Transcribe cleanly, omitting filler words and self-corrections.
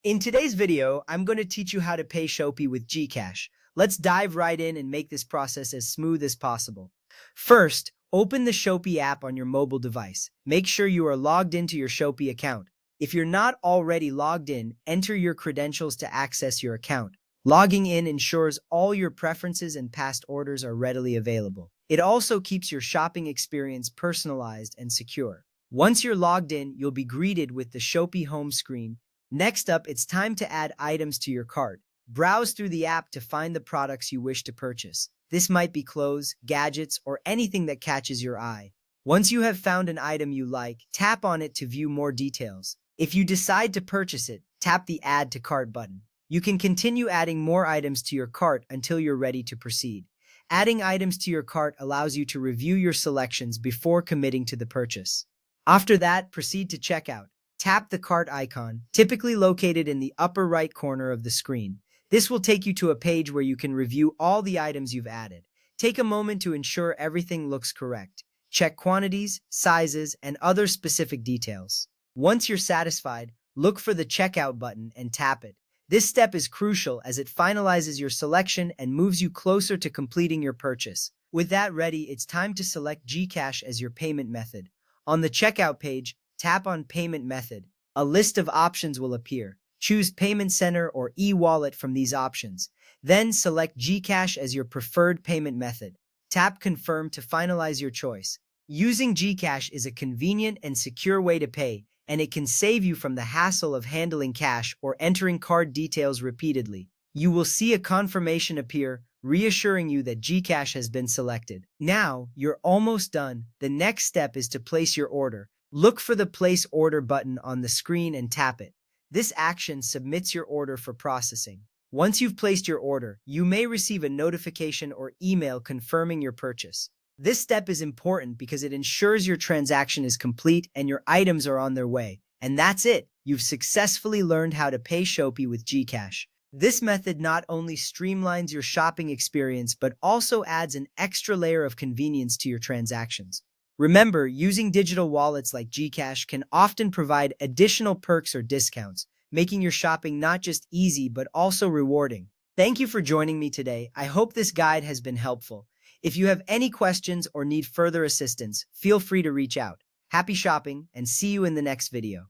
In today's video, I'm going to teach you how to pay Shopee with Gcash. Let's dive right in and make this process as smooth as possible. First, open the Shopee app on your mobile device. Make sure you are logged into your Shopee account. If you're not already logged in, enter your credentials to access your account. Logging in ensures all your preferences and past orders are readily available. It also keeps your shopping experience personalized and secure. Once you're logged in, you'll be greeted with the Shopee home screen. Next up, it's time to add items to your cart. Browse through the app to find the products you wish to purchase. This might be clothes, gadgets, or anything that catches your eye. Once you have found an item you like, tap on it to view more details. If you decide to purchase it, tap the Add to Cart button. You can continue adding more items to your cart until you're ready to proceed. Adding items to your cart allows you to review your selections before committing to the purchase. After that, proceed to checkout. Tap the cart icon, typically located in the upper right corner of the screen. This will take you to a page where you can review all the items you've added. Take a moment to ensure everything looks correct. Check quantities, sizes, and other specific details. Once you're satisfied, look for the checkout button and tap it. This step is crucial as it finalizes your selection and moves you closer to completing your purchase. With that ready, it's time to select Gcash as your payment method. On the checkout page, tap on Payment Method. A list of options will appear. Choose Payment Center or e-wallet from these options. Then select Gcash as your preferred payment method. Tap Confirm to finalize your choice. Using Gcash is a convenient and secure way to pay, and it can save you from the hassle of handling cash or entering card details repeatedly. You will see a confirmation appear, reassuring you that Gcash has been selected. Now, you're almost done. The next step is to place your order. Look for the Place Order button on the screen and tap it. This action submits your order for processing. Once you've placed your order, you may receive a notification or email confirming your purchase. This step is important because it ensures your transaction is complete and your items are on their way. And that's it! You've successfully learned how to pay Shopee with Gcash. This method not only streamlines your shopping experience but also adds an extra layer of convenience to your transactions. Remember, using digital wallets like Gcash can often provide additional perks or discounts, making your shopping not just easy but also rewarding. Thank you for joining me today. I hope this guide has been helpful. If you have any questions or need further assistance, feel free to reach out. Happy shopping and see you in the next video.